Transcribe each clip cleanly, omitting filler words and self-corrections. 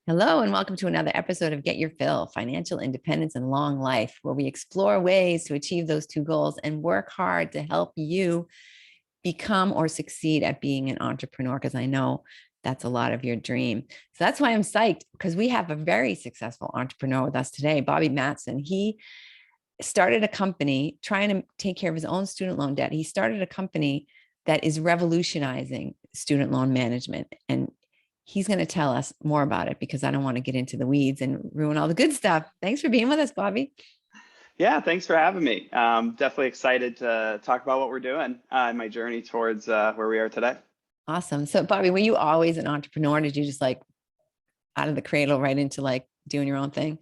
Hello, and welcome to another episode of Get Your Fill Financial Independence and Long Life, where we explore ways to achieve those two goals and work hard to help you become or succeed at being an entrepreneur, because I know that's a lot of your dream. So that's why I'm psyched, because we have a very successful entrepreneur with us today, Bobby Matson. He started a company trying to take care of his own student loan debt. He started a company that is revolutionizing student loan management. And he's going to tell us more about it because I don't want to get into the weeds and ruin all the good stuff. Thanks for being with us, Bobby. Yeah, thanks for having me. Definitely excited to talk about what we're doing in my journey towards where we are today. Awesome. So, Bobby, were you always an entrepreneur? Did you just like out of the cradle right into like doing your own thing?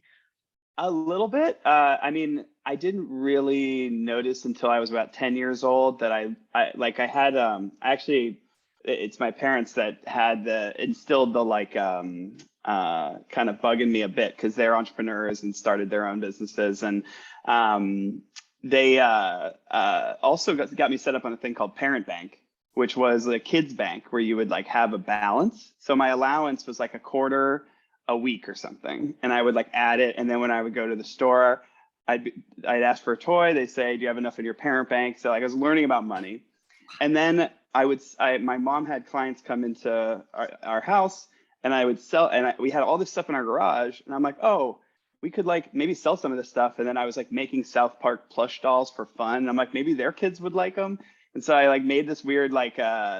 A little bit. I didn't really notice until I was about 10 years old that I had actually it's my parents that had instilled the kind of bug in me a bit because they're entrepreneurs and started their own businesses, and they also got me set up on a thing called Parent Bank, which was a kids bank where you would like have a balance. So my allowance was like a quarter a week or something, and I would like add it, and then when I would go to the store, I'd ask for a toy. They say, do you have enough in your parent bank? So like I was learning about money. And then my mom had clients come into our house, and I would sell, and we had all this stuff in our garage, and I'm like, oh, we could like maybe sell some of this stuff. And then I was like making South Park plush dolls for fun. And I'm like, maybe their kids would like them. And so I like made this weird like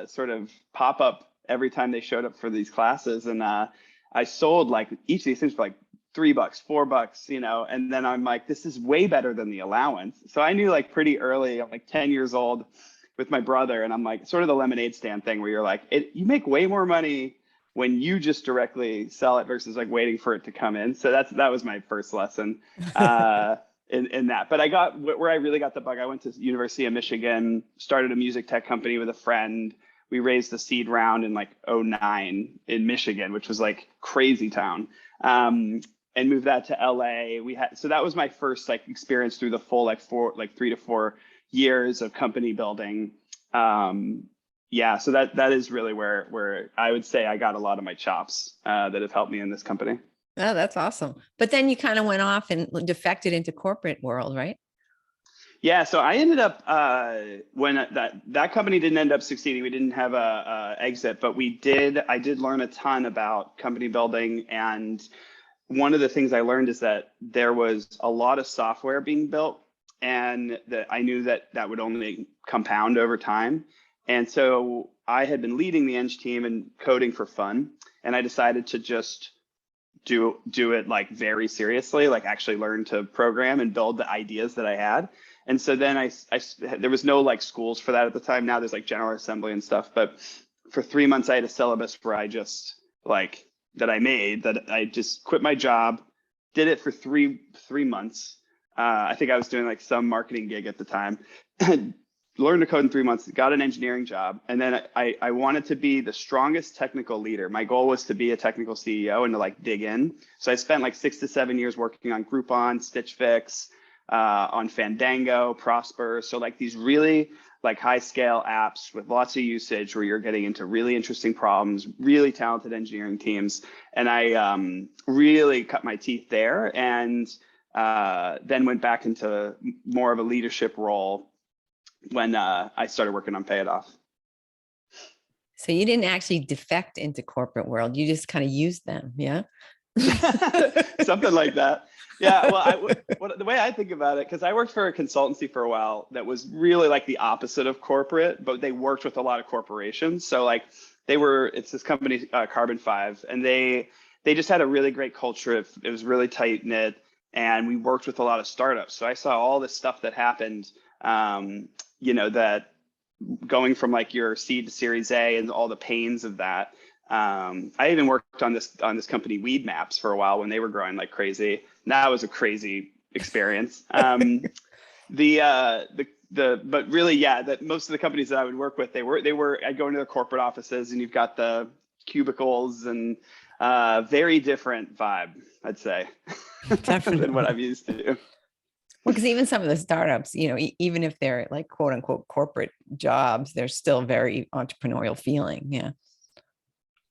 sort of pop up every time they showed up for these classes. And I sold like each of these things for like $3, $4, and then I'm like, this is way better than the allowance. So I knew like pretty early, I'm like 10 years old with my brother, and I'm like sort of the lemonade stand thing where you're like, you make way more money when you just directly sell it versus like waiting for it to come in. So that was my first lesson in that. But where I really got the bug, I went to University of Michigan, started a music tech company with a friend. We raised the seed round in like 2009 in Michigan, which was like crazy town, and moved that to LA. So that was my first like experience through the full 3 to 4 years of company building. So that is really where I would say I got a lot of my chops that have helped me in this company. Oh, that's awesome. But then you kind of went off and defected into corporate world, right? Yeah, so I ended up when that company didn't end up succeeding. We didn't have a exit, but I did learn a ton about company building. And one of the things I learned is that there was a lot of software being built, and that I knew that would only compound over time. And so I had been leading the Eng team and coding for fun, and I decided to just do it like very seriously, like actually learn to program and build the ideas that I had. And so then there was no like schools for that at the time. Now there's like General Assembly and stuff. But for 3 months, I had a syllabus where I just that I just quit my job, did it for three months. I think I was doing like some marketing gig at the time, learned to code in 3 months, got an engineering job. And then I wanted to be the strongest technical leader. My goal was to be a technical CEO and to like dig in. So I spent like 6 to 7 years working on Groupon, Stitchfix, on Fandango, Prosper. So like these really like high scale apps with lots of usage where you're getting into really interesting problems, really talented engineering teams. And I really cut my teeth there, and then went back into more of a leadership role when I started working on PayItOff. So you didn't actually defect into corporate world. You just kind of used them. Yeah. Something like that. Yeah. Well, the way I think about it, because I worked for a consultancy for a while that was really like the opposite of corporate, but they worked with a lot of corporations. So like it's this company, Carbon 5, and they just had a really great culture. It was really tight knit, and we worked with a lot of startups. So I saw all this stuff that happened, that going from like your seed to Series A and all the pains of that. I even worked on this company Weed Maps for a while when they were growing like crazy. That was a crazy experience. But really, yeah, that most of the companies that I would work with, I'd go into their corporate offices, and you've got the cubicles and very different vibe, I'd say, than what I'm used to. Well, because even some of the startups, even if they're like quote unquote corporate jobs, they're still very entrepreneurial feeling. Yeah.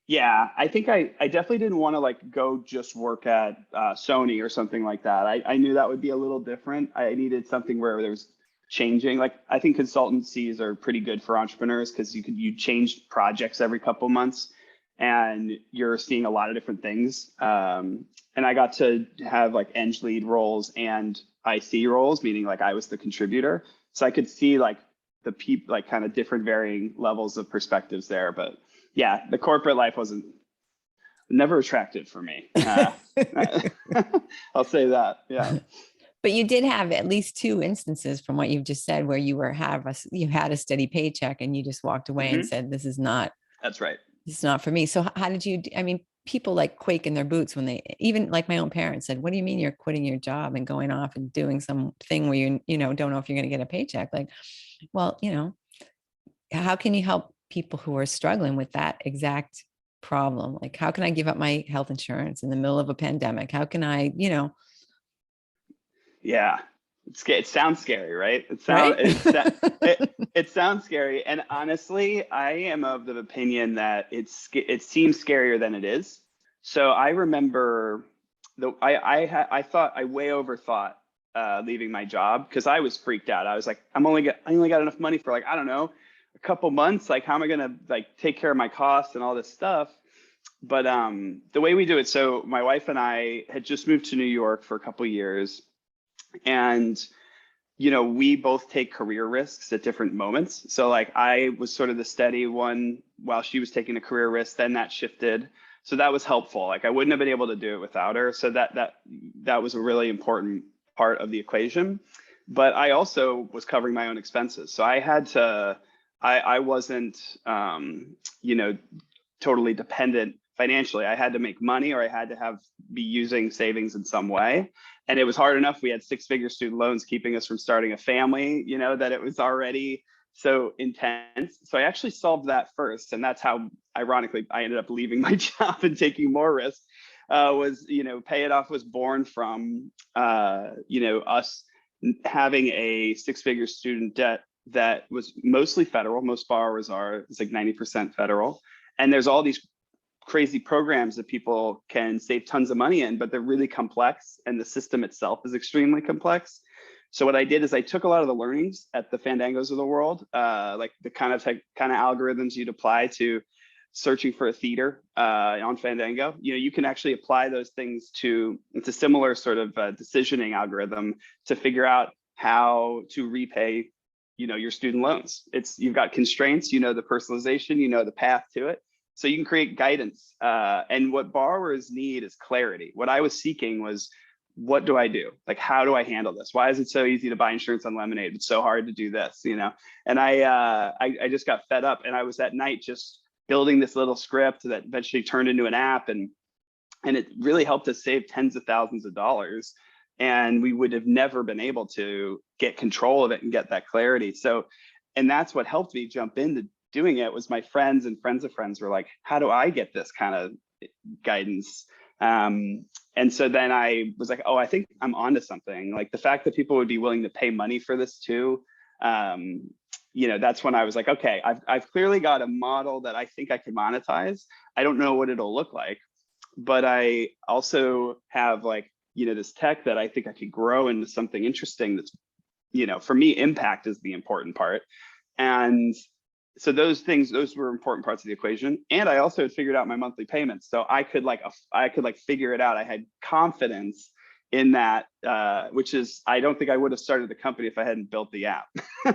Yeah, I think I definitely didn't want to like go just work at Sony or something like that. I knew that would be a little different. I needed something where there was changing. Like I think consultancies are pretty good for entrepreneurs because you change projects every couple months and you're seeing a lot of different things. And I got to have like eng lead roles and IC roles, meaning like I was the contributor. So I could see like the people, like kind of different varying levels of perspectives there. But yeah, the corporate life wasn't never attractive for me. I'll say that. Yeah. But you did have at least two instances from what you've just said where you had a steady paycheck and you just walked away and Hmm. said, That's right. this is not for me. So how did you, I mean, people like quake in their boots when they, even like my own parents said, what do you mean you're quitting your job and going off and doing something where don't know if you're going to get a paycheck? Like, well, how can you help people who are struggling with that exact problem? Like, how can I give up my health insurance in the middle of a pandemic? How can I? Yeah. It sounds scary, right? Right? It sounds scary. And honestly, I am of the opinion that it seems scarier than it is. So I remember I thought I way overthought leaving my job because I was freaked out. I was like, I only got enough money for like, I don't know, a couple months. Like, how am I gonna like take care of my costs and all this stuff? But the way we do it, so my wife and I had just moved to New York for a couple years, and we both take career risks at different moments. So like I was sort of the steady one while she was taking a career risk, then that shifted. So that was helpful. Like I wouldn't have been able to do it without her. So that was a really important part of the equation. But I also was covering my own expenses. So I had to, I wasn't, totally dependent financially. I had to make money or I had to be using savings in some way. And it was hard enough. We had six-figure student loans keeping us from starting a family, that it was already so intense. So I actually solved that first. And that's how, ironically, I ended up leaving my job and taking more risk. Pay It Off was born from, us having a six-figure student debt that was mostly federal. Most borrowers are, it's like 90% federal. And there's all these crazy programs that people can save tons of money in, but they're really complex and the system itself is extremely complex. So what I did is I took a lot of the learnings at the Fandangos of the world, like the kind of algorithms you'd apply to searching for a theater on Fandango. You can actually apply those things it's a similar sort of decisioning algorithm to figure out how to repay your student loans. You've got constraints, the personalization, the path to it. So you can create guidance. And what borrowers need is clarity. What I was seeking was, what do I do? Like, how do I handle this? Why is it so easy to buy insurance on Lemonade? It's so hard to do this, And I just got fed up, and I was at night just building this little script that eventually turned into an app, and it really helped us save tens of thousands of dollars. And we would have never been able to get control of it and get that clarity. So, and that's what helped me jump into doing it, was my friends and friends of friends were like, how do I get this kind of guidance? And so then I was like, oh, I think I'm onto something. Like the fact that people would be willing to pay money for this too. That's when I was like, okay, I've clearly got a model that I think I can monetize. I don't know what it'll look like, but I also have like, this tech that I think I could grow into something interesting. That's, for me, impact is the important part. And so those were important parts of the equation. And I also had figured out my monthly payments. So I could figure it out. I had confidence in that, which is, I don't think I would have started the company if I hadn't built the app,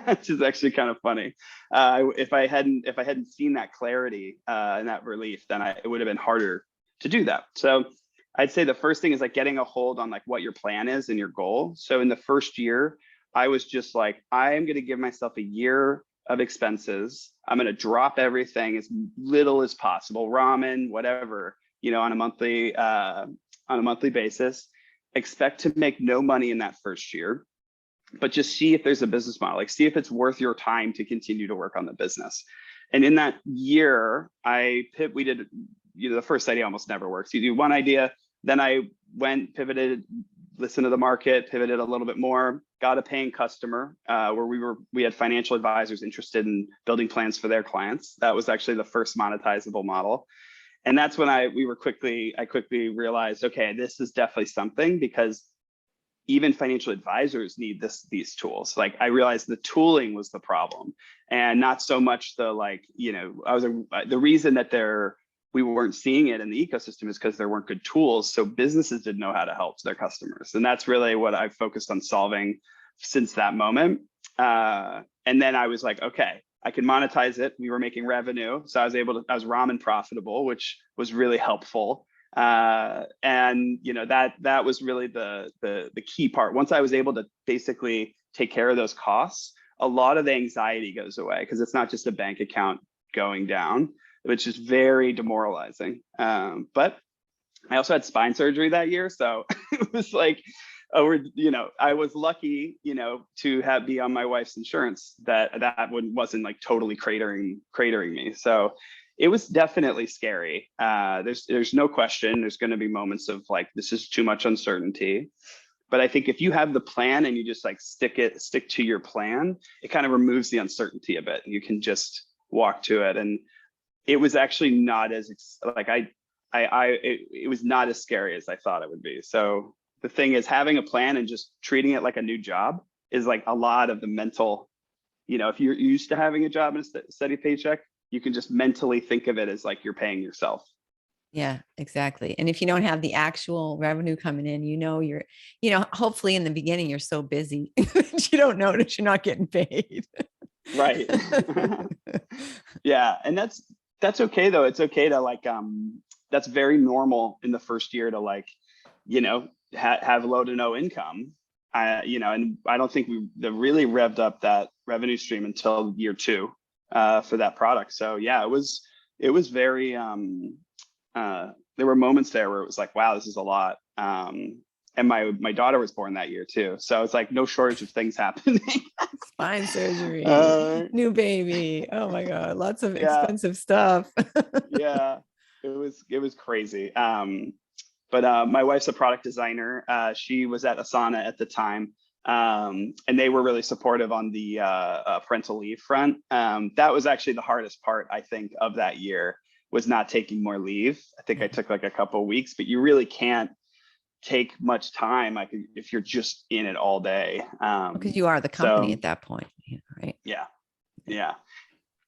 which is actually kind of funny. If I hadn't seen that clarity and that relief, then it would have been harder to do that. So I'd say the first thing is like getting a hold on like what your plan is and your goal. So in the first year, I was just like, I am going to give myself a year of expenses. I'm going to drop everything as little as possible, ramen, whatever, on a monthly basis. Expect to make no money in that first year, but just see if there's a business model, like see if it's worth your time to continue to work on the business. And in that year, we did, the first idea almost never works. You do one idea, then I pivoted, listened to the market, pivoted a little bit more, got a paying customer where we had financial advisors interested in building plans for their clients. That was actually the first monetizable model. And that's when I quickly realized, okay, this is definitely something, because even financial advisors need these tools. Like, I realized the tooling was the problem, and not so much the, like, the reason that we weren't seeing it in the ecosystem is because there weren't good tools. So businesses didn't know how to help their customers. And that's really what I've focused on solving since that moment. And then I was like, okay, I can monetize it. We were making revenue. So I was ramen profitable, which was really helpful. And that was really the key part. Once I was able to basically take care of those costs, a lot of the anxiety goes away, because it's not just a bank account going down, which is very demoralizing. But I also had spine surgery that year, so it was like, I was lucky, to be on my wife's insurance that wasn't like totally cratering me. So it was definitely scary. There's no question. There's going to be moments of like, this is too much uncertainty. But I think if you have the plan and you just like stick to your plan, it kind of removes the uncertainty a bit, and you can just walk to it. And it was actually not as like it was not as scary as I thought it would be. So the thing is, having a plan and just treating it like a new job is like a lot of the mental, if you're used to having a job and a steady paycheck, you can just mentally think of it as like you're paying yourself. Yeah, exactly. And if you don't have the actual revenue coming in, hopefully in the beginning, you're so busy that you don't notice you're not getting paid. Right. Yeah. And that's okay though. It's okay to like, that's very normal in the first year to like, have low to no income. And I don't think we really revved up that revenue stream until year 2 for that product. So yeah, it was very, there were moments there where it was like, wow, this is a lot. And my daughter was born that year too. So it's like no shortage of things happening. Spine surgery, new baby. Oh my God, lots of expensive stuff. Yeah, it was crazy. But my wife's a product designer. She was at Asana at the time. And they were really supportive on the parental leave front. That was actually the hardest part, I think, of that year, was not taking more leave. I think I took like a couple of weeks, but you really can't take much time if you're just in it all day. Because you are the company at that point, right? Yeah.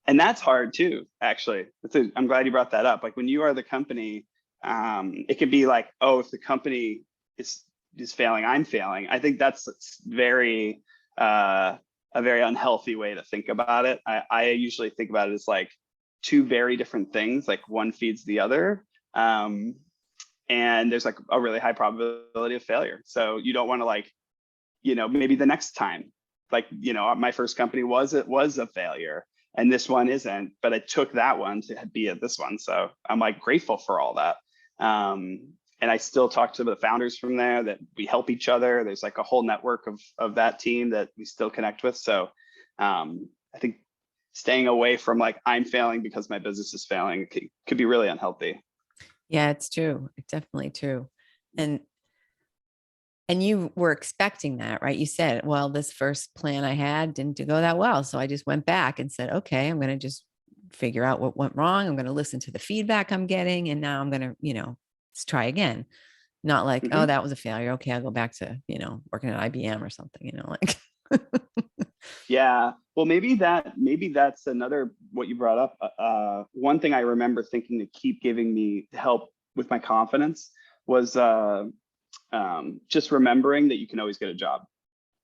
And that's hard too, actually. I'm glad you brought that up. Like when you are the company, it can be like, oh, if the company is failing, I'm failing. I think that's a very unhealthy way to think about it. I usually think about it as like two very different things, like one feeds the other. And there's like a really high probability of failure. So you don't want to like, maybe the next time, like, my first company was a failure and this one isn't, but I took that one to be at this one. So I'm like grateful for all that. And I still talk to the founders from there, that we help each other. There's like a whole network of that team that we still connect with. So I think staying away from like, I'm failing because my business is failing could be really unhealthy. Yeah, it's true. It's definitely true. And you were expecting that, right? You said, well, this first plan I had didn't go that well. So I just went back and said, okay, I'm going to just figure out what went wrong. I'm going to listen to the feedback I'm getting. And now I'm going to, let's try again. Not like, oh, that was a failure. Okay, I'll go back to, working at IBM or something, like. Yeah. Well, maybe that's another, what you brought up. One thing I remember thinking to keep giving me help with my confidence was just remembering that you can always get a job.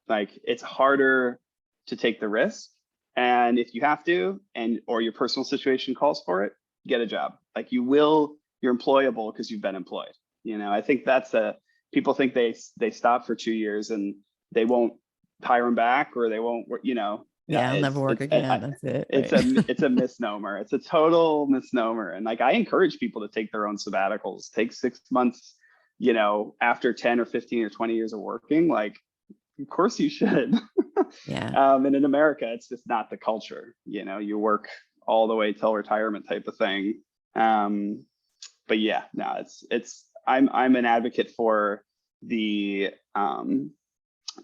Like it's harder to take the risk. And if you have to, or your personal situation calls for it, get a job. Like you're employable because you've been employed. I think people think they stop for 2 years and they won't hire them back, or they won't, I'll never work again. That's it. It's a misnomer. It's a total misnomer. And like, I encourage people to take their own sabbaticals, take 6 months, after 10 or 15 or 20 years of working. Like, of course you should. Yeah. And in America, it's just not the culture. You work all the way till retirement type of thing. But yeah, no, I'm an advocate for the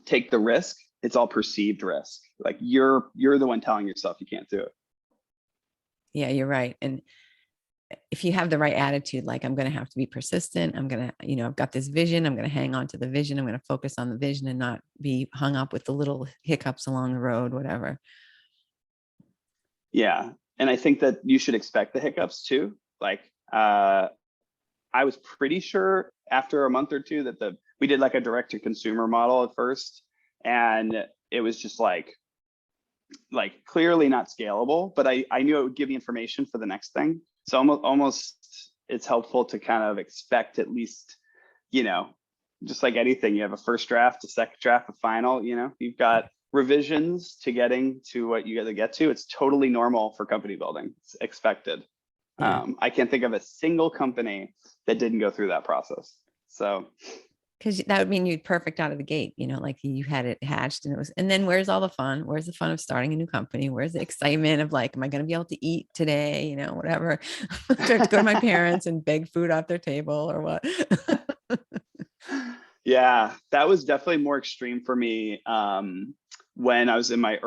take the risk. It's all perceived risk. Like you're the one telling yourself you can't do it. Yeah, you're right. And if you have the right attitude, like I'm going to have to be persistent, I'm going to, I've got this vision, I'm going to hang on to the vision, I'm going to focus on the vision and not be hung up with the little hiccups along the road, whatever. Yeah. And I think that you should expect the hiccups too. Like, I was pretty sure after a month or two that we did like a direct to consumer model at first, and it was just like clearly not scalable, but I knew it would give me information for the next thing. So almost it's helpful to kind of expect at least, just like anything, you have a first draft, a second draft, a final, you've got revisions to getting to what you got to get to. It's totally normal for company building. It's expected. Yeah. I can't think of a single company that didn't go through that process. So, because that would mean you'd perfect out of the gate, like you had it hatched and then where's all the fun? Where's the fun of starting a new company? Where's the excitement of like, am I going to be able to eat today? Whatever. Do I have to go to my parents and beg food off their table or what? yeah, that was definitely more extreme for me when I was in my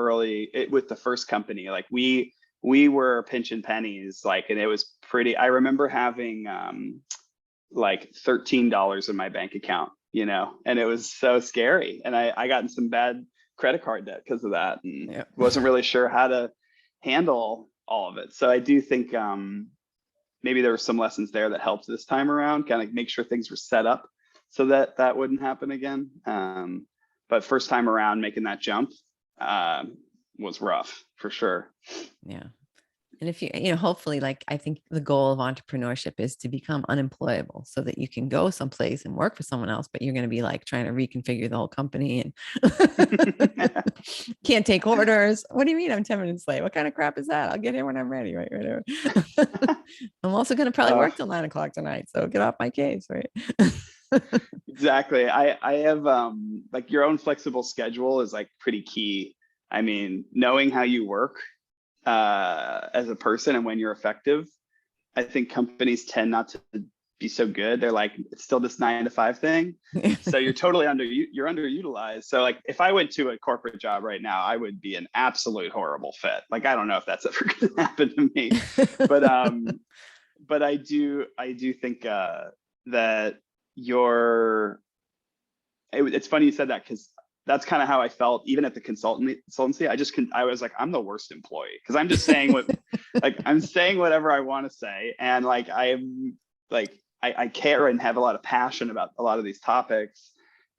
with the first company. Like we were pinching pennies, and it was pretty. I remember having like $13 in my bank account, and it was so scary. And I got in some bad credit card debt because of that, and wasn't really sure how to handle all of it. So I do think maybe there were some lessons there that helped this time around, kind of make sure things were set up so that that wouldn't happen again. But first time around, making that jump was rough for sure. Yeah. And if you, hopefully, like, I think the goal of entrepreneurship is to become unemployable so that you can go someplace and work for someone else, but you're going to be like trying to reconfigure the whole company and can't take orders. What do you mean I'm 10 minutes late? What kind of crap is that? I'll get here when I'm ready, right? I'm also going to probably work till 9 o'clock tonight. So get off my case, right? Exactly. I have like your own flexible schedule is like pretty key. I mean, knowing how you work as a person and when you're effective, I think companies tend not to be so good. They're like, it's still this 9 to 5 thing. So you're totally you're underutilized. So like if I went to a corporate job right now, I would be an absolute horrible fit. Like, I don't know if that's ever going to happen to me, but I do think that it's funny you said that, because that's kind of how I felt even at the consultancy. I was like, I'm the worst employee because I'm just saying I'm saying whatever I want to say. And like, I care and have a lot of passion about a lot of these topics.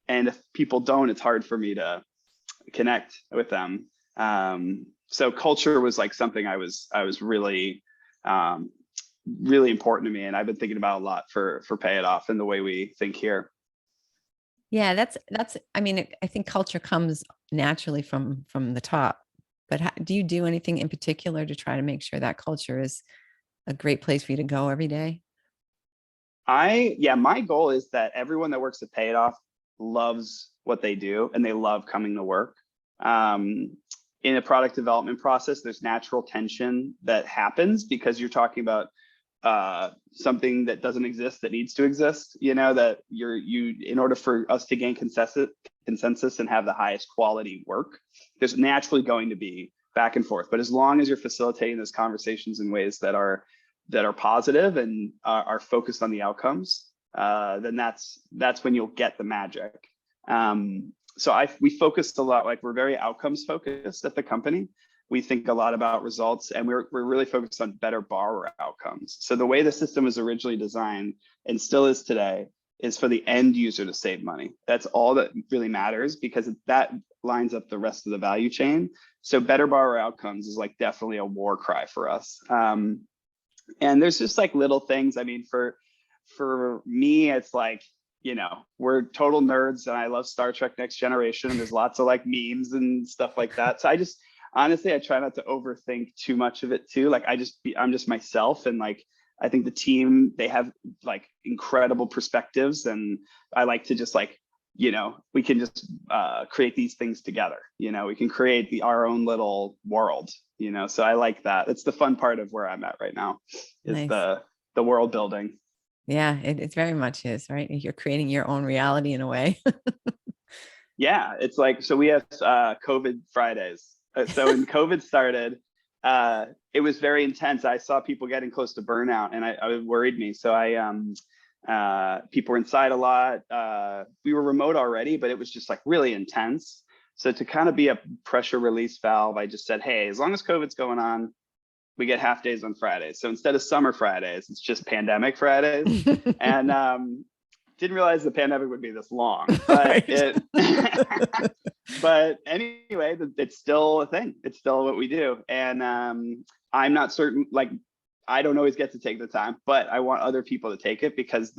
And if people don't, it's hard for me to connect with them. So culture was like something I was really, really important to me. And I've been thinking about a lot for PayItOff and the way we think here. Yeah, that's, I mean, I think culture comes naturally from the top, but do you do anything in particular to try to make sure that culture is a great place for you to go every day? My goal is that everyone that works at PayItOff loves what they do and they love coming to work. In a product development process, there's natural tension that happens because you're talking about something that doesn't exist that needs to exist, that in order for us to gain consensus and have the highest quality work, there's naturally going to be back and forth. But as long as you're facilitating those conversations in ways that are positive and are focused on the outcomes, then that's when you'll get the magic. So we focused a lot, like we're very outcomes focused at the company. We think a lot about results, and we're really focused on better borrower outcomes. So the way the system was originally designed, and still is today, is for the end user to save money. That's all that really matters, because that lines up the rest of the value chain. So better borrower outcomes is like definitely a war cry for us. And there's just like little things. I mean, for me, it's like, we're total nerds and I love Star Trek Next Generation, and there's lots of like memes and stuff like that. So honestly, I try not to overthink too much of it too. Like I'm just myself, and like I think the team, they have like incredible perspectives, and I like to just like, we can just create these things together. We can create our own little world. So I like that. It's the fun part of where I'm at right now, is Nice. the world building. Yeah, it very much is, right? You're creating your own reality in a way. Yeah, it's like, so we have COVID Fridays. So when COVID started, it was very intense. I saw people getting close to burnout, and it worried me. So people were inside a lot. We were remote already, but it was just like really intense. So to kind of be a pressure release valve, I just said, hey, as long as COVID's going on, we get half days on Fridays. So instead of summer Fridays, it's just pandemic Fridays. And didn't realize the pandemic would be this long, but but anyway, it's still a thing. It's still what we do. And I'm not certain, like, I don't always get to take the time, but I want other people to take it because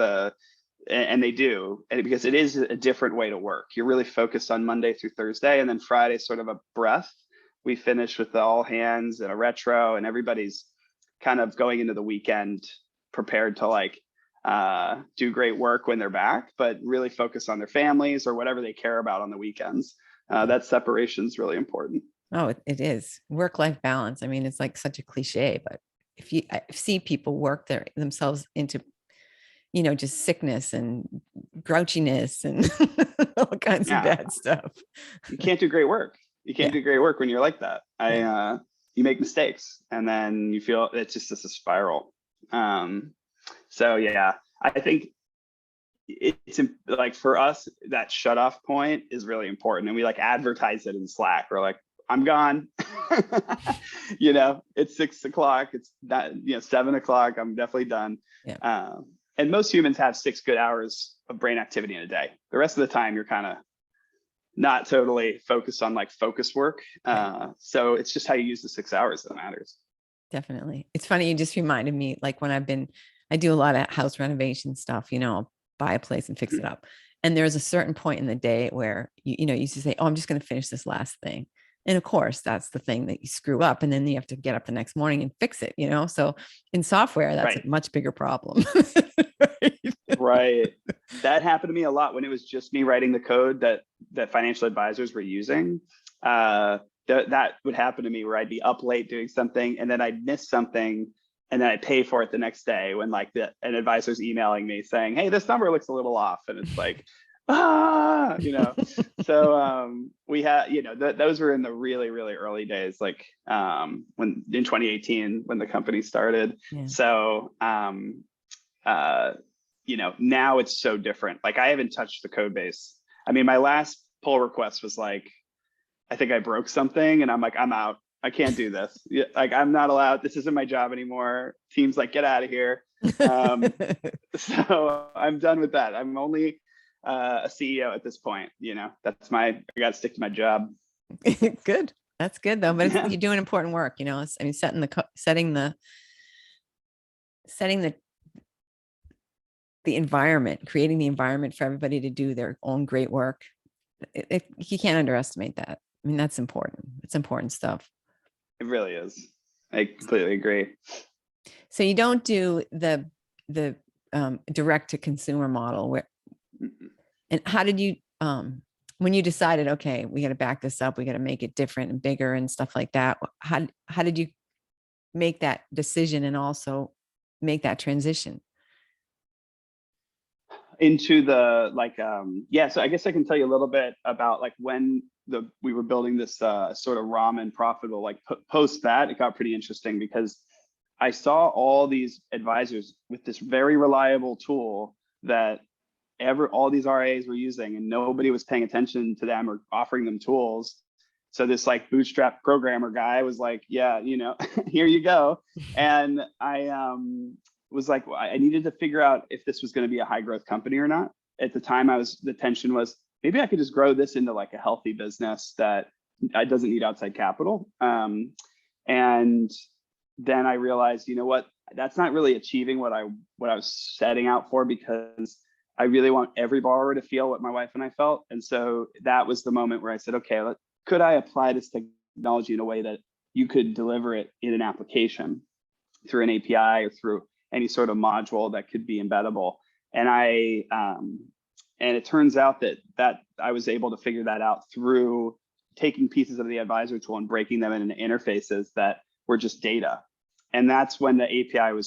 and they do, and because it is a different way to work. You're really focused on Monday through Thursday, and then Friday sort of a breath. We finish with the all hands and a retro, and everybody's kind of going into the weekend prepared to like do great work when they're back, but really focus on their families or whatever they care about on the weekends. That separation is really important. Oh, it is work-life balance. I mean, it's like such a cliche, but I see people work themselves into, just sickness and grouchiness and all kinds of bad stuff. You can't do great work. You can't do great work when you're like that. You make mistakes, and then you feel it's just a spiral. So yeah, I think it's like for us, that shut off point is really important, and we like advertise it in Slack. We're like, I'm gone. It's 6 o'clock. It's not, 7 o'clock. I'm definitely done. Yeah. And most humans have 6 good hours of brain activity in a day. The rest of the time, you're kind of not totally focused on like focus work. So it's just how you use the 6 hours that matters. Definitely. It's funny. You just reminded me, like when I do a lot of house renovation stuff, I'll buy a place and fix it up. And there's a certain point in the day where, you used to say, oh, I'm just going to finish this last thing. And of course, that's the thing that you screw up, and then you have to get up the next morning and fix it, So in software, that's a much bigger problem. Right. That happened to me a lot when it was just me writing the code that financial advisors were using. That would happen to me where I'd be up late doing something, and then I'd miss something, and then I'd pay for it the next day when like an advisor's emailing me saying, hey, this number looks a little off. And it's like, So we had, those were in the really, really early days, like when in 2018 when the company started. Yeah. So now it's so different. Like I haven't touched the code base. I mean, my last pull request was like, I think I broke something, and I'm like, I'm out. I can't do this. Like I'm not allowed. This isn't my job anymore. Team's like, get out of here. So I'm done with that. I'm only a CEO at this point. I got to stick to my job. Good. That's good though. But you're doing important work. Setting the environment, creating the environment for everybody to do their own great work. You can't underestimate that. I mean, that's important. It's important stuff. It really is. I completely agree. So you don't do the direct to consumer model and how did you, when you decided, okay, we got to back this up, we got to make it different and bigger and stuff like that. How did you make that decision and also make that transition? Into the so I guess I can tell you a little bit about like when we were building this sort of ramen profitable, like post that, it got pretty interesting because I saw all these advisors with this very reliable tool that all these RAs were using, and nobody was paying attention to them or offering them tools. So this like bootstrap programmer guy was like, yeah, here you go. And I was like, well, I needed to figure out if this was going to be a high growth company or not. At the time, the tension was maybe I could just grow this into like a healthy business that doesn't need outside capital. And then I realized, that's not really achieving what I was setting out for, because I really want every borrower to feel what my wife and I felt. And so that was the moment where I said, okay, could I apply this technology in a way that you could deliver it in an application through an API or through any sort of module that could be embeddable? And and it turns out that I was able to figure that out through taking pieces of the advisor tool and breaking them into interfaces that were just data. And that's when the API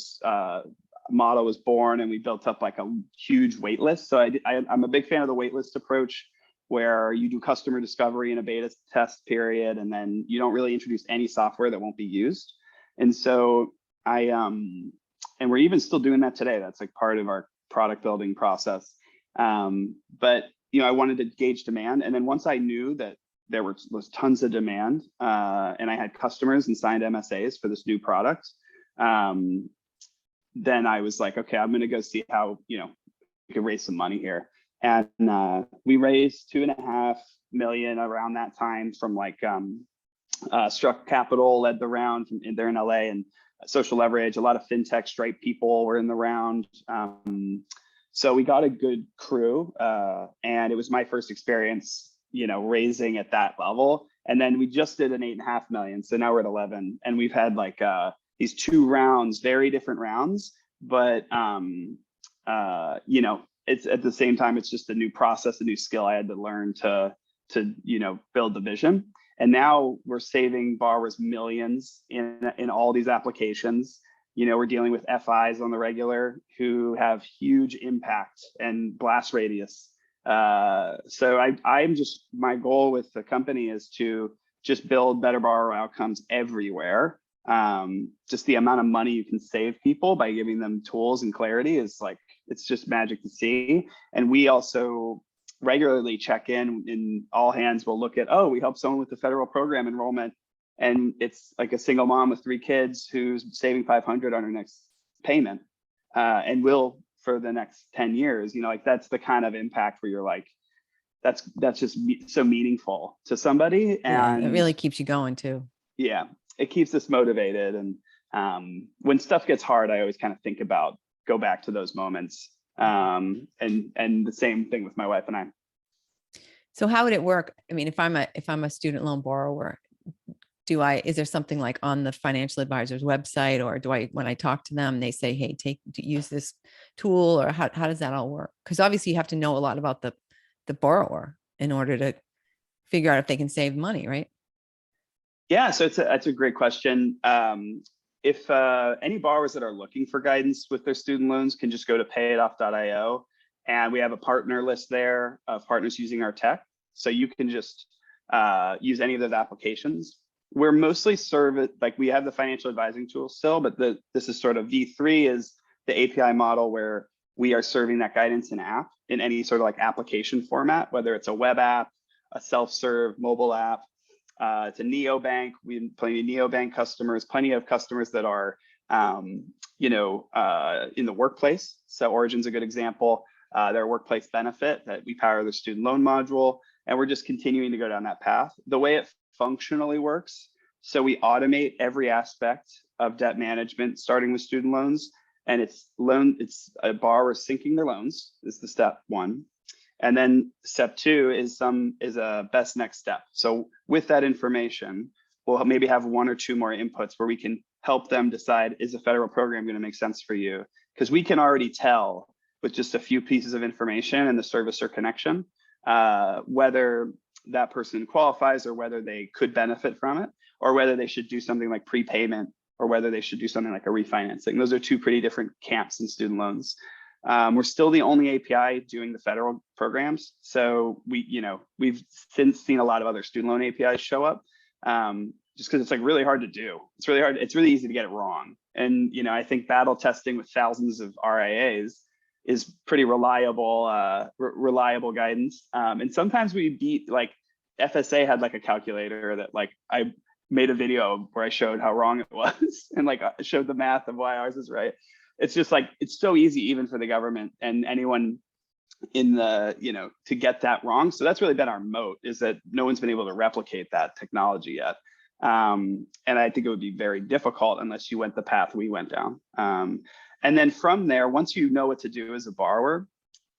model was born, and we built up like a huge wait list. So I'm a big fan of the wait list approach, where you do customer discovery in a beta test period, and then you don't really introduce any software that won't be used. And so and we're even still doing that today. That's like part of our product building process. But I wanted to gauge demand. And then once I knew that there was tons of demand, and I had customers and signed MSAs for this new product, then I was like, okay, I'm going to go see how, we could raise some money here. And we raised 2.5 million around that time from like Struck Capital led the round they're in LA, and Social Leverage. A lot of fintech Stripe people were in the round. So we got a good crew, and it was my first experience, raising at that level. And then we just did an 8.5 million. So now we're at 11, and we've had like these 2 rounds, very different rounds, but it's at the same time, it's just a new process, a new skill I had to learn to build the vision. And now we're saving borrowers millions in all these applications. We're dealing with FIs on the regular who have huge impact and blast radius. So my goal with the company is to just build better borrower outcomes everywhere. Just the amount of money you can save people by giving them tools and clarity is like, it's just magic to see. And we also regularly check in, and all hands will look at, we helped someone with the federal program enrollment, and it's like a single mom with 3 kids who's saving 500 on her next payment, and will for the next 10 years. Like that's the kind of impact where you're like, that's just so meaningful to somebody. And it really keeps you going too. Yeah, it keeps us motivated. And when stuff gets hard, I always kind of go back to those moments. And the same thing with my wife and I. So how would it work? I mean, if I'm a student loan borrower, is there something like on the financial advisor's website, or when I talk to them, they say, hey, use this tool, or how does that all work? Because obviously you have to know a lot about the borrower in order to figure out if they can save money, right? Yeah, so that's a great question. If any borrowers that are looking for guidance with their student loans can just go to payitoff.io, and we have a partner list there of partners using our tech. So you can just use any of those applications. We're mostly we have the financial advising tool still, but this is sort of V3 is the API model where we are serving that guidance in app in any sort of like application format, whether it's a web app, a self-serve mobile app. It's a neobank. We have plenty of neobank customers, plenty of customers that are, in the workplace. So Origin's a good example. Their workplace benefit that we power the student loan module, and we're just continuing to go down that path. The way it functionally works, so we automate every aspect of debt management, starting with student loans, and it's a borrower syncing their loans is the step 1. And then step 2 is a best next step. So with that information, we'll maybe have 1 or 2 more inputs where we can help them decide, is a federal program going to make sense for you? Because we can already tell with just a few pieces of information and the servicer connection, whether that person qualifies or whether they could benefit from it, or whether they should do something like prepayment, or whether they should do something like a refinancing. Those are 2 pretty different camps in student loans. We're still the only API doing the federal programs. So we've since seen a lot of other student loan APIs show up, just because it's like really hard to do. It's really hard. It's really easy to get it wrong. And, I think battle testing with thousands of RIAs is pretty reliable guidance. And sometimes we beat, like FSA had like a calculator that like I made a video where I showed how wrong it was and like showed the math of why ours is right. It's just like, it's so easy even for the government and anyone in the, to get that wrong. So that's really been our moat, is that no one's been able to replicate that technology yet. And I think it would be very difficult unless you went the path we went down. And then from there, once you know what to do as a borrower,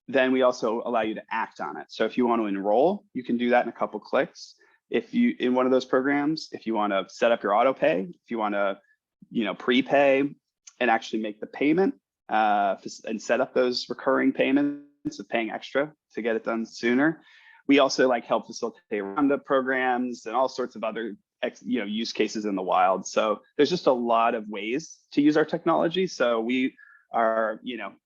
then we also allow you to act on it. So if you want to enroll, you can do that in a couple clicks. If you, in one of those programs, if you want to set up your auto pay, if you want to, prepay and actually make the payment and set up those recurring payments of paying extra to get it done sooner. We also help facilitate roundup programs and all sorts of other use cases in the wild. So there's just a lot of ways to use our technology. So we are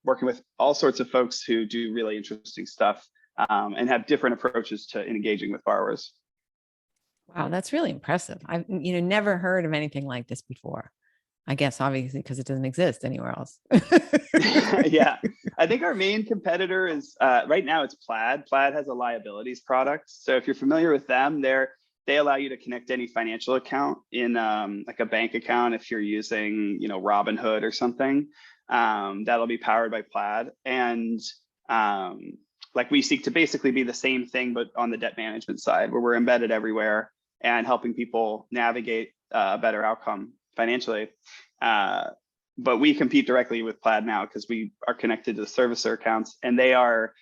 working with all sorts of folks who do really interesting stuff and have different approaches to engaging with borrowers. Wow, that's really impressive. I've never heard of anything like this before. I guess obviously because it doesn't exist anywhere else. Yeah, I think our main competitor is right now it's Plaid. Plaid has a liabilities product. So if you're familiar with them, they allow you to connect any financial account in like a bank account if you're using, Robinhood or something. That'll be powered by Plaid. And like we seek to basically be the same thing, but on the debt management side, where we're embedded everywhere and helping people navigate a better outcome financially. But we compete directly with Plaid now because we are connected to the servicer accounts, and they are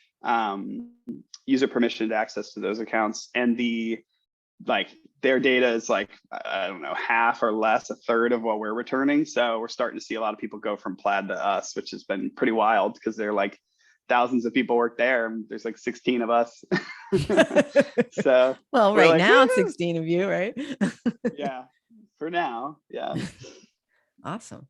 user permissioned access to those accounts. And their data is like, I don't know, half or less, a third of what we're returning. So we're starting to see a lot of people go from Plaid to us, which has been pretty wild because they're like thousands of people work there. And there's like 16 of us. So well, right now it's 16 of you, right? Yeah, for now. Yeah. Awesome.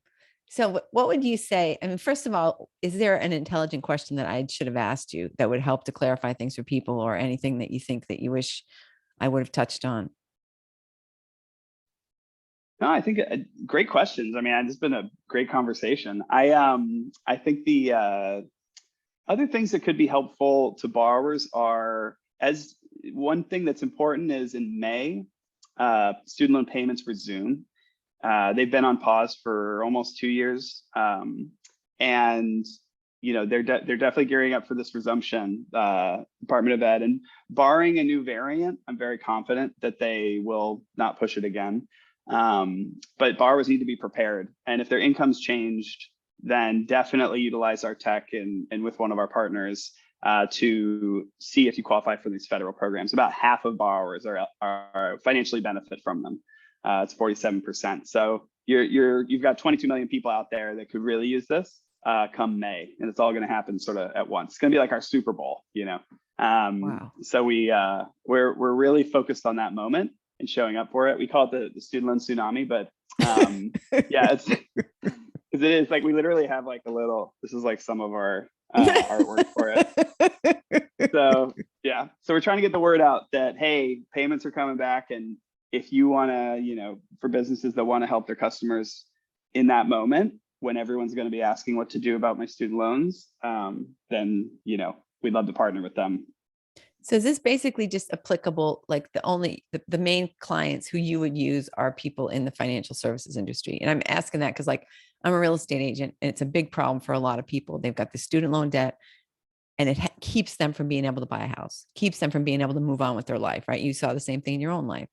So what would you say? I mean, first of all, is there an intelligent question that I should have asked you that would help to clarify things for people, or anything that you think that you wish I would have touched on? No, I think great questions. I mean, it's been a great conversation. I think the other things that could be helpful to borrowers are, as one thing that's important is in May, student loan payments resume. They've been on pause for almost 2 years, and they're definitely gearing up for this resumption. Department of Ed, and barring a new variant, I'm very confident that they will not push it again. But borrowers need to be prepared, and if their income's changed, then definitely utilize our tech and with one of our partners to see if you qualify for these federal programs. About half of borrowers are financially benefit from them. It's 47%. So you've got 22 million people out there that could really use this come May, and it's all going to happen sort of at once. It's going to be like our Super Bowl, Wow. So we're really focused on that moment and showing up for it. We call it the student loan tsunami, but yeah, it's because it is like we literally have like this is like some of our artwork for it. So yeah, so we're trying to get the word out that, hey, payments are coming back, and if you want to, for businesses that want to help their customers in that moment when everyone's going to be asking what to do about my student loans, then, we'd love to partner with them. So is this basically just applicable, like the main clients who you would use are people in the financial services industry? And I'm asking that because like I'm a real estate agent, and it's a big problem for a lot of people. They've got the student loan debt, and it keeps them from being able to buy a house, keeps them from being able to move on with their life, right? You saw the same thing in your own life.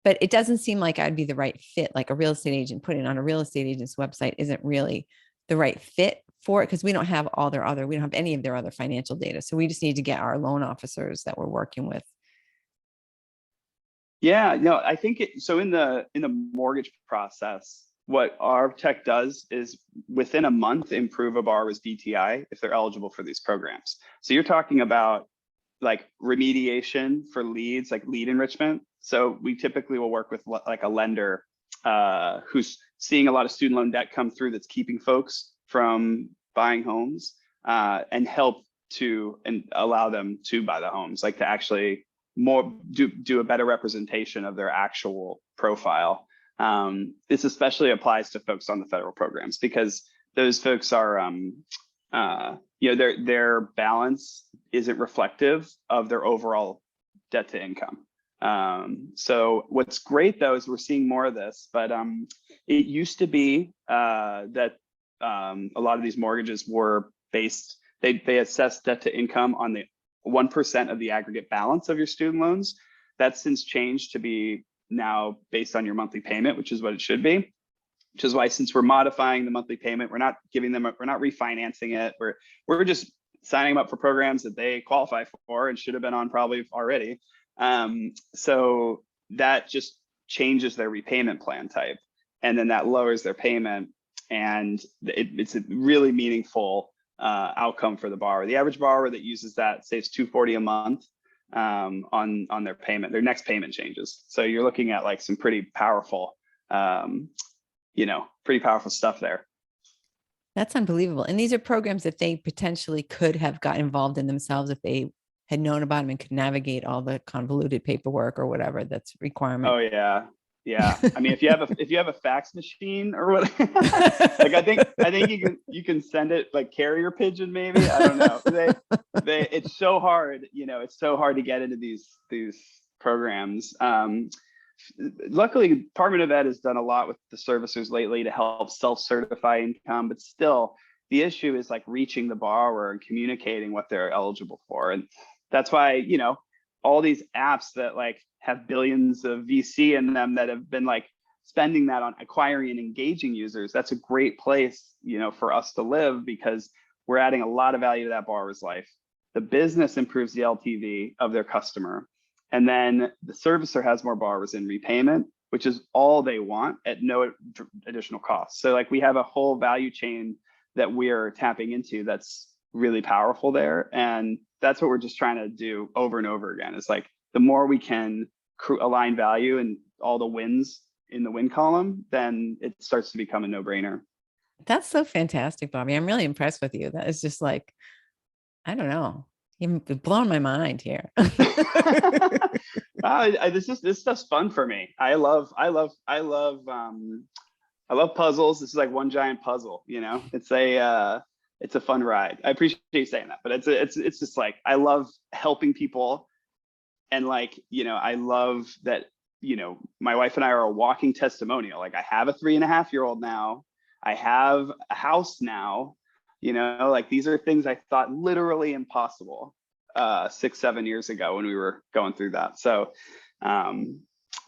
But it doesn't seem like I'd be the right fit. Like a real estate agent, putting it on a real estate agent's website isn't really the right fit for it, because we don't have we don't have any of their other financial data. So we just need to get our loan officers that we're working with. Yeah, no, I think so in the mortgage process, what our tech does is within a month improve a borrower's DTI if they're eligible for these programs. So you're talking about like remediation for leads, like lead enrichment. So we typically will work with like a lender who's seeing a lot of student loan debt come through that's keeping folks from buying homes, and help to and allow them to buy the homes, like to actually do a better representation of their actual profile. This especially applies to folks on the federal programs because those folks are their balance isn't reflective of their overall debt to income. So what's great though is we're seeing more of this, but it used to be that a lot of these mortgages were based, they assessed debt to income on the 1% of the aggregate balance of your student loans. That's since changed to be now based on your monthly payment, which is what it should be. Which is why, since we're modifying the monthly payment, we're not refinancing it. We're just signing them up for programs that they qualify for and should have been on probably already. So that just changes their repayment plan type, and then that lowers their payment, and it's a really meaningful outcome for the borrower. The average borrower that uses that saves $240 a month on their payment. Their next payment changes. So you're looking at like some pretty powerful, pretty powerful stuff there. That's unbelievable. And these are programs that they potentially could have got involved in themselves if they had known about them and could navigate all the convoluted paperwork or whatever that's requirement. Oh yeah. Yeah. I mean, if you have a fax machine or what, like I think you can send it like carrier pigeon, maybe. I don't know. It's so hard, it's so hard to get into these programs. Luckily, Department of Ed has done a lot with the servicers lately to help self-certify income, but still the issue is like reaching the borrower and communicating what they're eligible for. And that's why, all these apps that like have billions of VC in them that have been like spending that on acquiring and engaging users, that's a great place, for us to live, because we're adding a lot of value to that borrower's life. The business improves the LTV of their customer. And then the servicer has more borrowers in repayment, which is all they want at no additional cost. So like we have a whole value chain that we're tapping into that's really powerful there. And that's what we're just trying to do over and over again. It's like the more we can align value and all the wins in the win column, then it starts to become a no-brainer. That's so fantastic, Bobby. I'm really impressed with you. That is just like, I don't know. You've blown my mind here. This stuff's fun for me. I love puzzles. This is like one giant puzzle, it's a fun ride. I appreciate you saying that, but it's just like, I love helping people. And like, I love that, my wife and I are a walking testimonial. Like I have a 3.5-year-old now. I have a house now, like these are things I thought literally impossible 6-7 years ago when we were going through that. So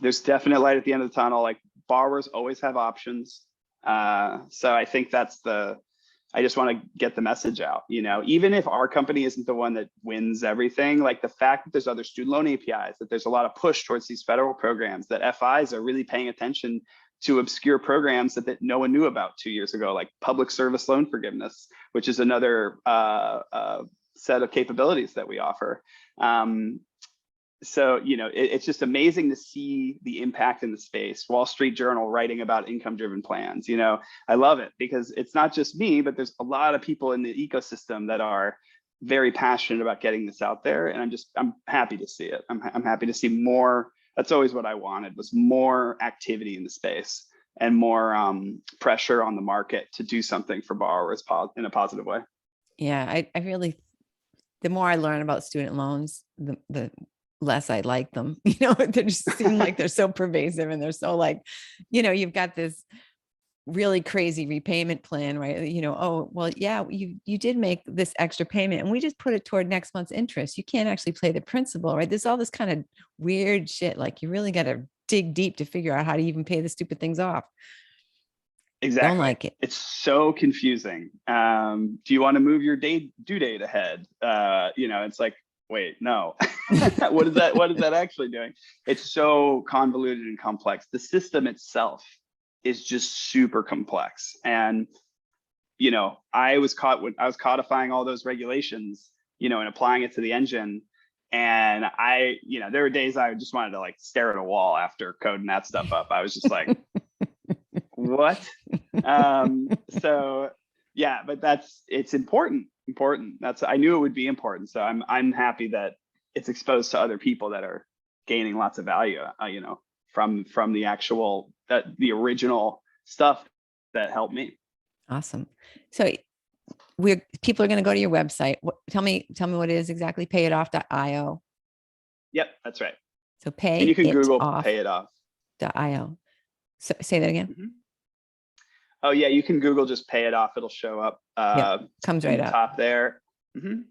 there's definite light at the end of the tunnel. Like borrowers always have options. So I think I just want to get the message out, even if our company isn't the one that wins everything, like the fact that there's other student loan APIs, that there's a lot of push towards these federal programs, that FIs are really paying attention to obscure programs that no one knew about 2 years ago, like public service loan forgiveness, which is another set of capabilities that we offer. So, it's just amazing to see the impact in the space. Wall Street Journal writing about income-driven plans. I love it because it's not just me, but there's a lot of people in the ecosystem that are very passionate about getting this out there. And I'm happy to see it. I'm happy to see more. That's always what I wanted, was more activity in the space and more pressure on the market to do something for borrowers in a positive way. Yeah, I really, the more I learn about student loans, the less I like them. They just seem like they're so pervasive, and they're so like, you've got this really crazy repayment plan, right? Oh, well, yeah, you did make this extra payment and we just put it toward next month's interest. You can't actually play the principal, right? There's all this kind of weird shit. Like you really got to dig deep to figure out how to even pay the stupid things off. Exactly. Don't like it. It's so confusing. Do you want to move your due date ahead? It's like, wait, no. What is that actually doing? It's so convoluted and complex. The system itself is just super complex. And, I was codifying all those regulations, and applying it to the engine. And there were days I just wanted to like stare at a wall after coding that stuff up. I was just like, what? So yeah, but it's important. I knew it would be important. So I'm happy that it's exposed to other people that are gaining lots of value, from the actual, the original stuff that helped me. Awesome. So people are going to go to your website. Tell me what it is exactly. PayItOff.io. Yep, that's right. So and you can Google PayItOff.io. So say that again. Mm-hmm. Oh yeah, you can Google just PayItOff. It'll show up. Comes right up top there. Mm-hmm.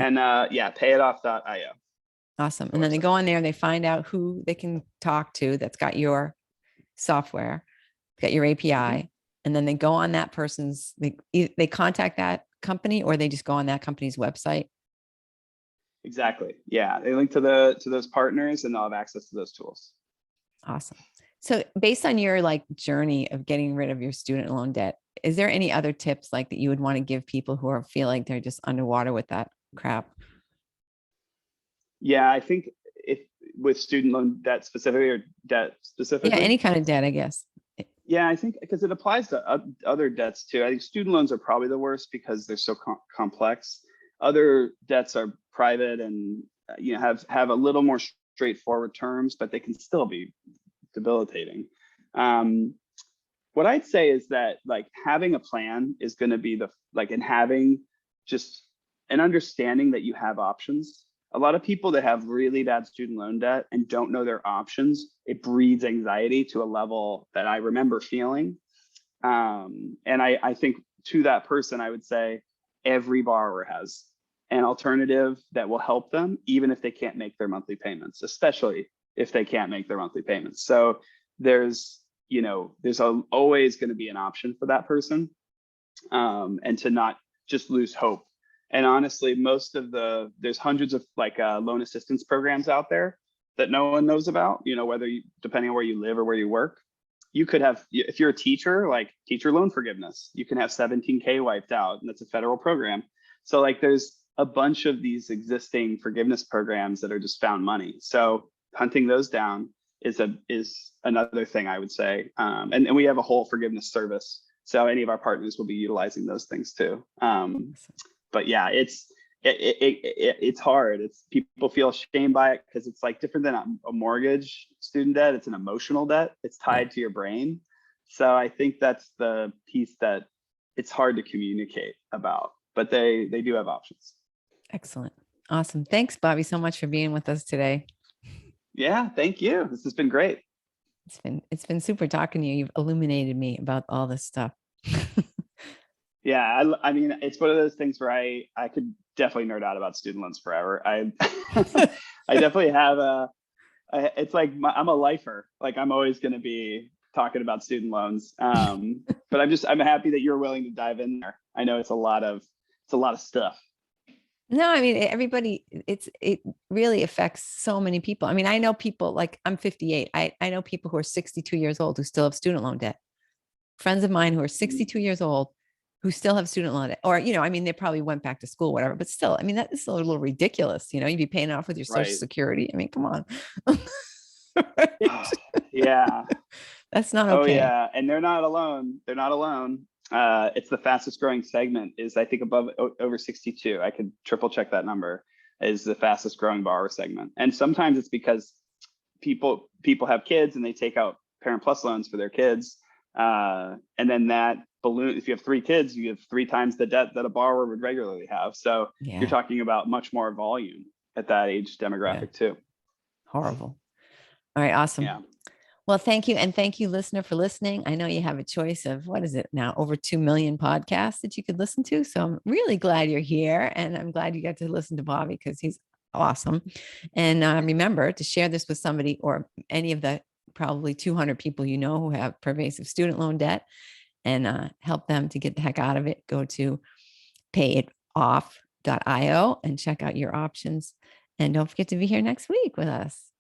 And PayItOff.io. Awesome. And then they go on there and they find out who they can talk to that's got your software, got your API. Mm-hmm. And then they go on that person's, they contact that company, or they just go on that company's website. Exactly. Yeah. They link to those partners and they'll have access to those tools. Awesome. So based on your journey of getting rid of your student loan debt, is there any other tips that you would want to give people who feel like they're just underwater with that crap? Yeah, I think if with student loan debt specifically, or debt specifically. Yeah, any kind of debt, I guess. Yeah, I think because it applies to other debts too. I think student loans are probably the worst because they're so complex. Other debts are private and have a little more straightforward terms, but they can still be debilitating. What I'd say is that like having a plan is going to be and having just an understanding that you have options. A lot of people that have really bad student loan debt and don't know their options, it breeds anxiety to a level that I remember feeling. And I think to that person, I would say every borrower has an alternative that will help them, even if they can't make their monthly payments, especially if they can't make their monthly payments. So there's always going to be an option for that person, and to not just lose hope. And honestly, there's hundreds of loan assistance programs out there that no one knows about, depending on where you live or where you work. You could have, if you're a teacher, like teacher loan forgiveness, you can have 17K wiped out, and that's a federal program. So like there's a bunch of these existing forgiveness programs that are just found money. So hunting those down is another thing I would say. And we have a whole forgiveness service. So any of our partners will be utilizing those things too. But yeah, it's hard. People feel shamed by it because it's like different than a mortgage student debt. It's an emotional debt. It's tied to your brain. So I think that's the piece that it's hard to communicate about, but they do have options. Excellent. Awesome. Thanks, Bobby, so much for being with us today. Yeah, thank you. This has been great. It's been super talking to you. You've illuminated me about all this stuff. Yeah, I mean, it's one of those things where I could definitely nerd out about student loans forever. I definitely have it's like I'm a lifer. Like I'm always going to be talking about student loans. But I'm happy that you're willing to dive in there. I know it's a lot of stuff. No, I mean, it really affects so many people. I mean, I know people like I'm 58. I know people who are 62 years old who still have student loan debt. Friends of mine who are 62 years old who still have student loan debt, or, I mean, they probably went back to school, whatever, but still, I mean, that is a little ridiculous. You'd be paying off with your social security. I mean, come on. Yeah. That's not okay. Oh yeah. And they're not alone. It's the fastest growing segment is I think over 62. I could triple check that number, is the fastest growing borrower segment. And sometimes it's because people have kids and they take out Parent Plus loans for their kids. And then that balloon, if you have 3 kids, you have 3 times the debt that a borrower would regularly have. So you're talking about much more volume at that age demographic too. Horrible. All right. Awesome. Yeah. Well, thank you. And thank you, listener, for listening. I know you have a choice of, what is it now, over 2 million podcasts that you could listen to. So I'm really glad you're here. And I'm glad you got to listen to Bobby because he's awesome. And remember to share this with somebody or any of the probably 200 people who have pervasive student loan debt, and help them to get the heck out of it. Go to payitoff.io and check out your options. And don't forget to be here next week with us.